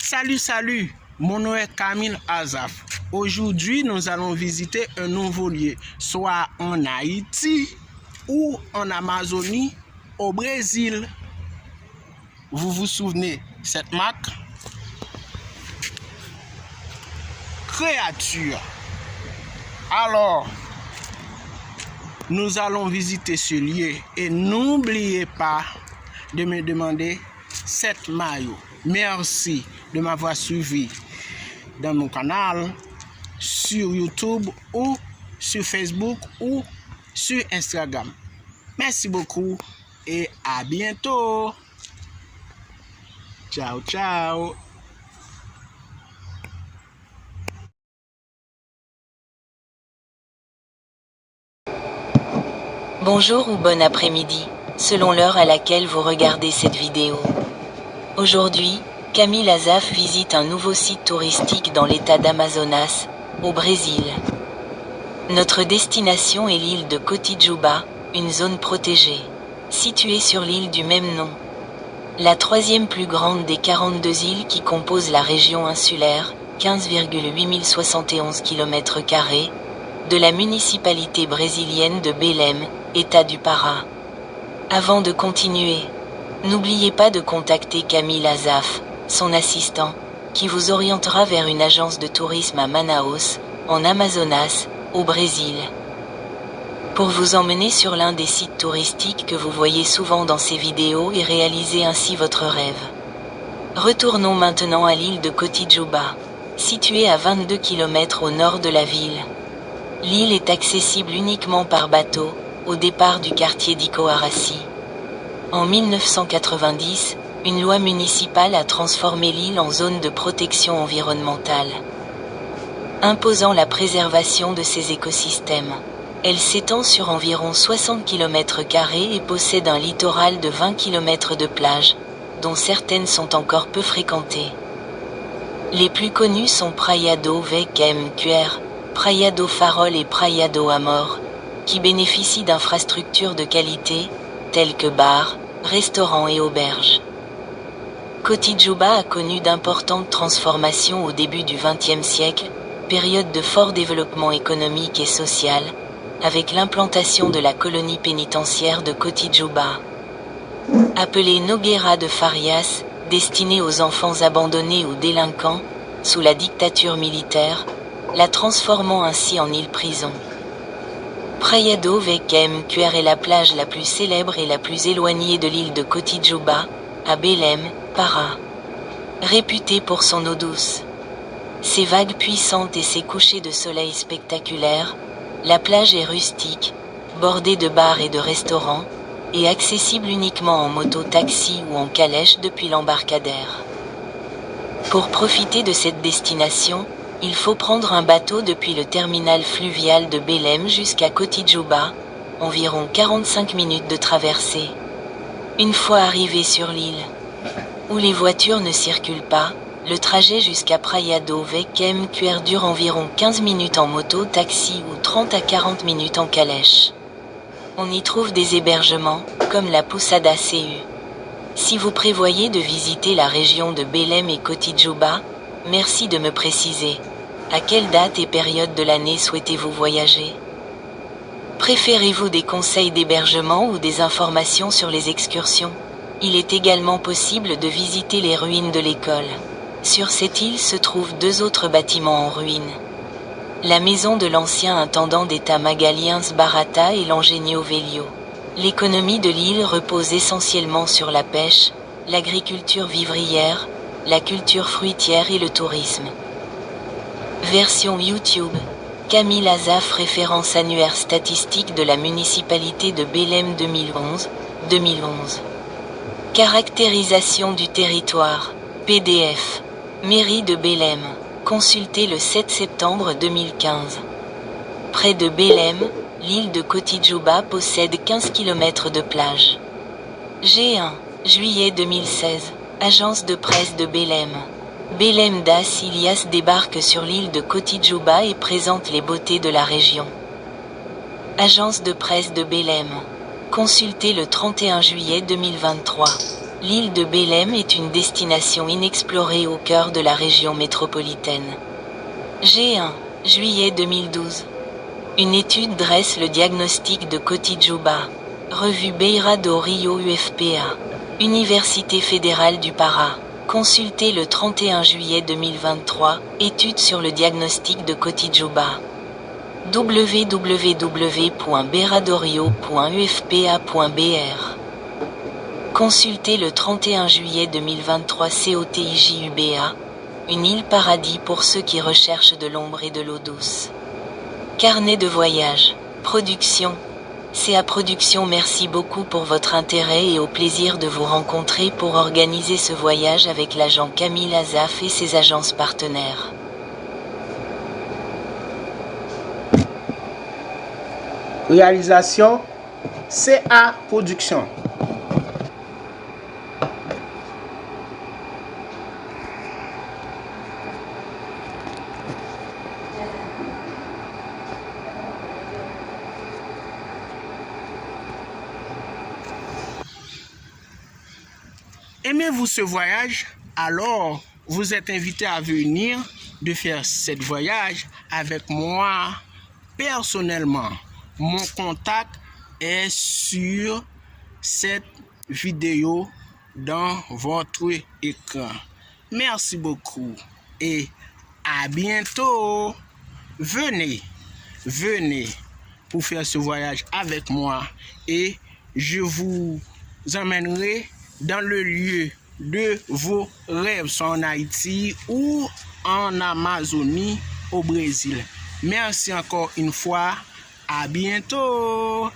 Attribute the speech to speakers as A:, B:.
A: Salut, mon nom est Camille Azaf. Aujourd'hui, nous allons visiter un nouveau lieu, soit en Haïti ou en Amazonie, au Brésil. Vous vous souvenez cette marque? Créature. Alors, nous allons visiter ce lieu et n'oubliez pas de me demander cette maillot. Merci de m'avoir suivi dans mon canal sur YouTube ou sur Facebook ou sur Instagram. Merci beaucoup et à bientôt. Ciao, ciao.
B: Bonjour ou bon après-midi, selon l'heure à laquelle vous regardez cette vidéo. Aujourd'hui, Camille Azaf visite un nouveau site touristique dans l'état d'Amazonas, au Brésil. Notre destination est l'île de Cotijuba, une zone protégée, située sur l'île du même nom. La troisième plus grande des 42 îles qui composent la région insulaire, 15,8071 km², de la municipalité brésilienne de Belém, État du Pará. Avant de continuer, n'oubliez pas de contacter Camille Azaf, son assistant, qui vous orientera vers une agence de tourisme à Manaus, en Amazonas, au Brésil. Pour vous emmener sur l'un des sites touristiques que vous voyez souvent dans ces vidéos et réaliser ainsi votre rêve. Retournons maintenant à l'île de Cotijuba, située à 22 km au nord de la ville. L'île est accessible uniquement par bateau, au départ du quartier d'Icoaraci. En 1990, une loi municipale a transformé l'île en zone de protection environnementale, imposant la préservation de ses écosystèmes. Elle s'étend sur environ 60 km² et possède un littoral de 20 km de plage, dont certaines sont encore peu fréquentées. Les plus connues sont Praia do Vquemquer, Praia do Farol et Praia do Amor, qui bénéficient d'infrastructures de qualité, telles que bars, restaurants et auberges. Cotijuba a connu d'importantes transformations au début du XXe siècle, période de fort développement économique et social, avec l'implantation de la colonie pénitentiaire de Cotijuba. Appelée Nogueira de Farias, destinée aux enfants abandonnés ou délinquants, sous la dictature militaire, la transformant ainsi en île-prison. Praia do Vquemquer est la plage la plus célèbre et la plus éloignée de l'île de Cotijuba, à Belém, Pará. Réputée pour son eau douce, ses vagues puissantes et ses couchers de soleil spectaculaires, la plage est rustique, bordée de bars et de restaurants, et accessible uniquement en moto-taxi ou en calèche depuis l'embarcadère. Pour profiter de cette destination, il faut prendre un bateau depuis le terminal fluvial de Belém jusqu'à Cotijuba, environ 45 minutes de traversée. Une fois arrivé sur l'île, où les voitures ne circulent pas, le trajet jusqu'à Praia do Vquemquer dure environ 15 minutes en moto, taxi ou 30 à 40 minutes en calèche. On y trouve des hébergements, comme la Pousada CU. Si vous prévoyez de visiter la région de Belém et Cotijuba, merci de me préciser. À quelle date et période de l'année souhaitez-vous voyager? Préférez-vous des conseils d'hébergement ou des informations sur les excursions? Il est également possible de visiter les ruines de l'école. Sur cette île se trouvent deux autres bâtiments en ruine. La maison de l'ancien intendant d'État Magalhães Barata et l'Engenho Velho. L'économie de l'île repose essentiellement sur la pêche, l'agriculture vivrière, la culture fruitière et le tourisme. Version YouTube. Camille Azaf, référence annuaire statistique de la municipalité de Belém 2011. Caractérisation du territoire. PDF. Mairie de Belém. Consulté le 7 septembre 2015. Près de Belém, l'île de Cotijuba possède 15 km de plage. G1. Juillet 2016. Agence de presse de Belém. Belém das Ilhas débarque sur l'île de Cotijuba et présente les beautés de la région. Agence de presse de Belém. Consulté le 31 juillet 2023. L'île de Belém est une destination inexplorée au cœur de la région métropolitaine. G1, juillet 2012. Une étude dresse le diagnostic de Cotijuba. Revue Beira do Rio UFPA. Université fédérale du Pará. Consultez le 31 juillet 2023, étude sur le diagnostic de Cotijuba. www.beiradorio.ufpa.br. Consultez le 31 juillet 2023 COTIJUBA, une île paradis pour ceux qui recherchent de l'ombre et de l'eau douce. Carnet de voyage. Production. CA Production, merci beaucoup pour votre intérêt et au plaisir de vous rencontrer pour organiser ce voyage avec l'agent Camille Azaf et ses agences partenaires.
A: Réalisation CA Production. Aimez-vous ce voyage? Alors, vous êtes invité à venir de faire ce voyage avec moi personnellement. Mon contact est sur cette vidéo dans votre écran. Merci beaucoup et à bientôt. Venez pour faire ce voyage avec moi et je vous emmènerai dans le lieu de vos rêves, soit en Haïti ou en Amazonie au Brésil. Merci encore une fois. À bientôt.